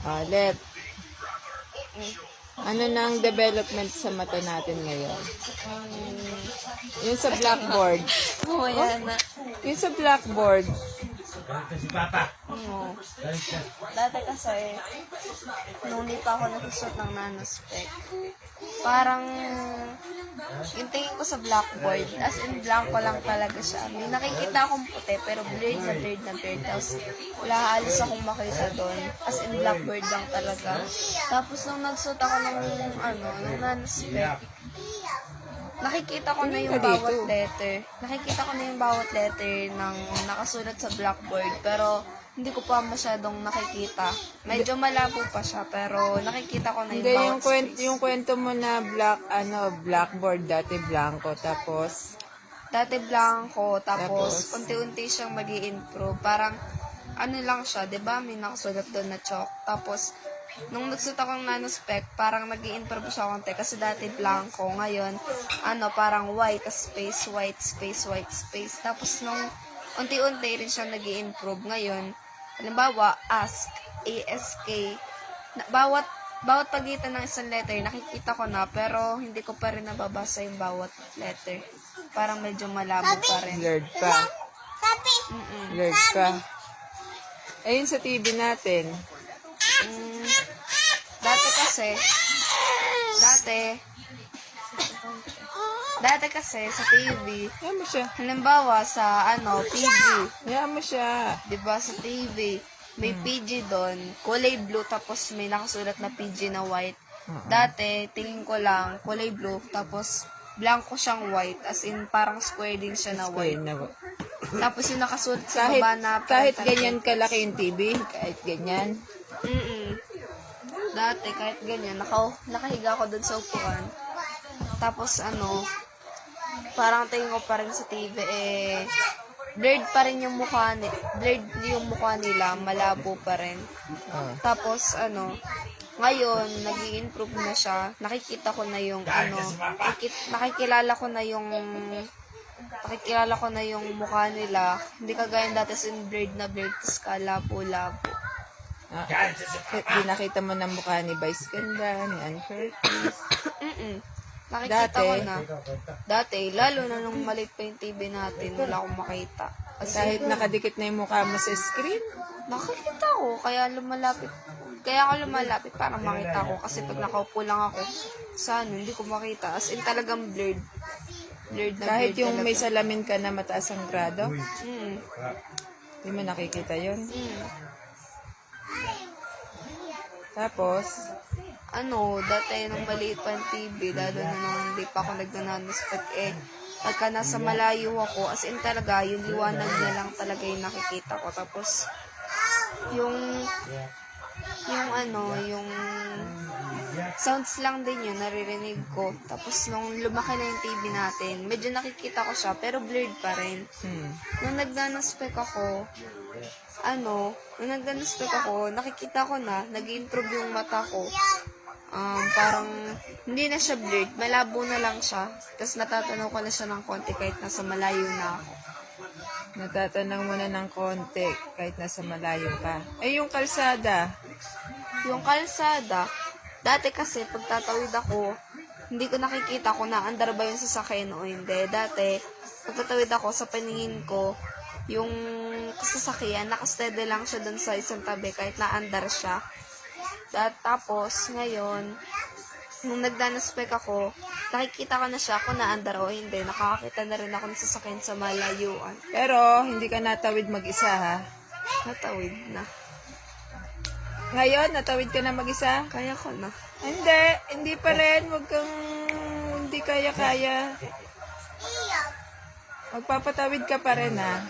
Left. Ano nang development sa mata natin ngayon? Yung sa blackboard. Oo, yan na. Yung sa blackboard. Si Papa. Oo. Dati kasi, nung di pa ako nagsusot ng nanospec, parang yung tingin ko sa blackboard, as in blanco lang talaga siya. May nakikita akong puti, pero blurred na blurred na blurred. Tapos wala halos akong makita doon. As in blackboard lang talaga. Tapos nung nagsuot ako ng ng nanospec, nakikita ko na yung bawat letter. Nakikita ko na yung bawat letter ng nakasulat sa blackboard. Pero hindi ko pa masyadong nakikita. Medyo malabo pa siya, pero nakikita ko na yung Hindi, bawat space. yung kwento mo na blackboard, dati blanco, tapos, Dati blanco, tapos Tapos? unti-unti siyang mag-i-improve. Parang, ano lang siya, di ba? May nakasulat doon na chalk. Tapos, nung nagsuot akong nanospec, parang nag-i-improve siya konti. Kasi dati blanco, ngayon, parang white, space, white, space, white, space. Tapos, nung unti-unti rin siya nag-i-improve ngayon, halimbawa, ask, ASK, bawat pagitan ng isang letter, nakikita ko na, pero hindi ko pa rin nababasa yung bawat letter. Parang medyo malabo pa rin. blurred pa. Blurred pa. Ayun sa TV natin. Dati kasi sa TV, Hayaan mo siya. halimbawa sa PG, Hayaan mo siya. 'di ba sa TV, may PG doon, kulay blue tapos may nakasulat na PG na white. Dati tingin ko lang kulay blue tapos blanco siyang white, as in parang square din siya na white. Tapos yung nakasulat sa baba na Kahit parental ganyan kalaki yung TV, kahit ganyan. Dati, kahit ganyan, nakahiga ko dun sa upuan. Tapos, parang tingin ko pa rin sa TV, blurred pa rin yung mukha, blurred yung mukha nila, malabo pa rin. Tapos, ngayon, nag-i-improve na siya. Nakikita ko na yung, nakikilala ko na yung mukha nila. Hindi kagaya dati sin blurred na blurred, tapos kalabo-labo. Di nakita mo ng mukha ni Vice Ganda, ni Ann Curtis. Nakikita Dati? ko na. Dati, lalo na nung maliit pa yung TV natin, wala akong makita. Kasi Kahit nakadikit na yung mukha mo sa screen. nakikita ko, kaya ako lumalapit para makita ko. Kasi pag nakaupo lang ako, hindi ko makita. As in talagang blurred. Blurred na Kahit blurred yung may talaga. salamin ka na mataas ang grado, Mm. di mo nakikita yon. Mm. Tapos, Dati nung maliit pa yung TV, lalo na nung hindi pa ako nagnananuspag, pagka nasa malayo ako, as in talaga, yung liwanag na lang talaga yung nakikita ko. Tapos, yung sounds lang din yun, naririnig ko. Tapos, nung lumaki na yung TV natin, medyo nakikita ko siya, pero blurred pa rin. Nung nagnanaspec ako, nakikita ko na, nag-improve yung mata ko. Parang, hindi na siya blurred, malabo na lang siya. Tapos natatanaw ko na siya ng konti kahit nasa malayo na ako. natatanaw mo na ng konti kahit nasa malayo ka. Yung kalsada. Yung kalsada, dati kasi pagtatawid ako, hindi ko nakikita kung naandar ba yung sasakyan o hindi. Dati, pagtatawid ako sa paningin ko, yung sasakyan, nakasteady lang siya dun sa isang tabi kahit naandar siya. Tapos, ngayon, nung nagdanaspec ako, nakikita ko na siya kung naandar o hindi. Nakakakita na rin ako ng sasakyan sa malayuan. Pero, hindi ka natawid mag-isa, ha? Natawid na. Ngayon, natawid ka na mag-isa? Kaya ko na. Hindi pa rin. Huwag kang hindi kaya-kaya. Magpapatawid ka pa rin, ha?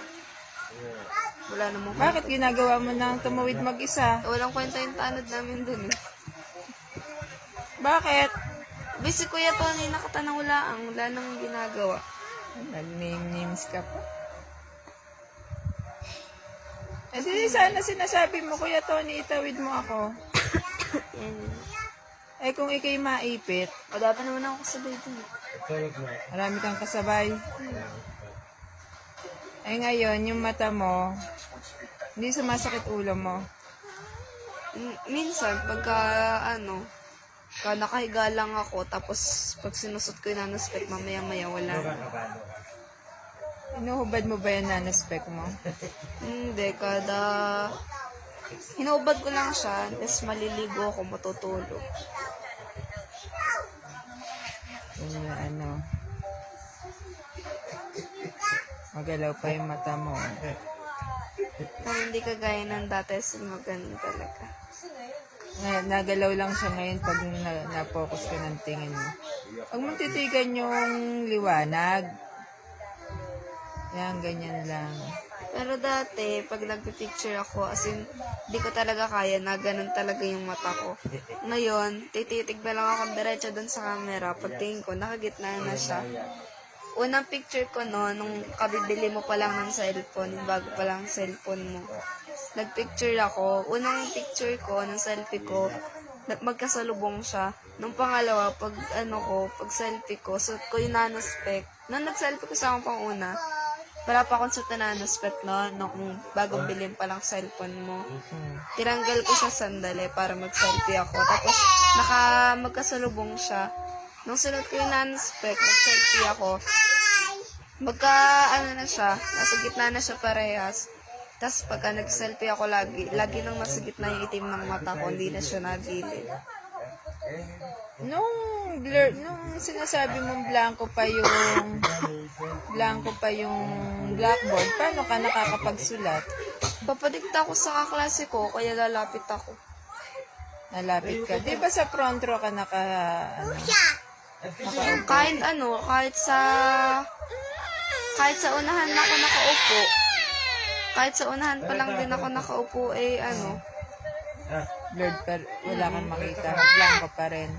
Wala namang Bakit ginagawa mo nang tumawid mag-isa? Walang kwenta yung tanod namin dun. Bakit? Si Kuya Tony nakatanang wala nang ginagawa. Nag-names ka pa. Di sana sinasabi mo, Kuya Tony, itawid mo ako. Kung ikay maipit, Wala pa naman ako kasabay dun. marami kang kasabay. Ngayon, yung mata mo, hindi sumasakit ulo mo. Minsan, pagka, nakahiga lang ako, tapos pag sinusot ko yung nanospec, mamaya-maya wala na. Inuhubad mo ba yung nanospec mo? Hindi, hinubad ko lang siya, tapos maliligo ako, matutulog. Yung magalaw pa yung mata mo. Pero hindi kagaya ng dati, maganda talaga. Nagalaw lang siya ngayon pag na-focus ka ng tingin mo. Huwag mong titigan yung liwanag. Yan, ganyan lang. Pero dati, pag nagpipicture ako, as in, di ko talaga kaya na ganun talaga yung mata ko. Ngayon, tititig na lang ako diretso dun sa camera. Pagtingin ko, nakagitna na siya. Unang picture ko nung kabibili mo pa lang ng cellphone, bago pa lang cellphone mo. Nagpicture ako. Unang picture ko, ng selfie ko, magkasalubong siya. Nung pangalawa, pag selfie ko, suot ko yung nanospec. Nung nag-selfie ko sa akong panguna, wala pa akong suot na nanospec nung bagong bilhin pa lang cellphone mo. Tiranggal ko siya sandali para mag-selfie ako. Tapos, magkasalubong siya. Nung sunod ko yung nanospec, nag-selfie ako. Na siya, nasa gitna na siya parehas. Tapos pagka nag-selfie ako lagi nang nasa gitna yung itim ng mata ko, hindi na siya nagilid. Nung sinasabi mong blanco pa yung blackboard, paano ka nakakapagsulat? Papadikta ko sa kaklase ko, kaya lalapit ako. Nalapit ka. Di ba sa front row ka Kahit sa unahan ako nakaupo, kahit sa unahan pa lang din ako nakaupo, blurred pa, wala kang makita. Blanco pa rin.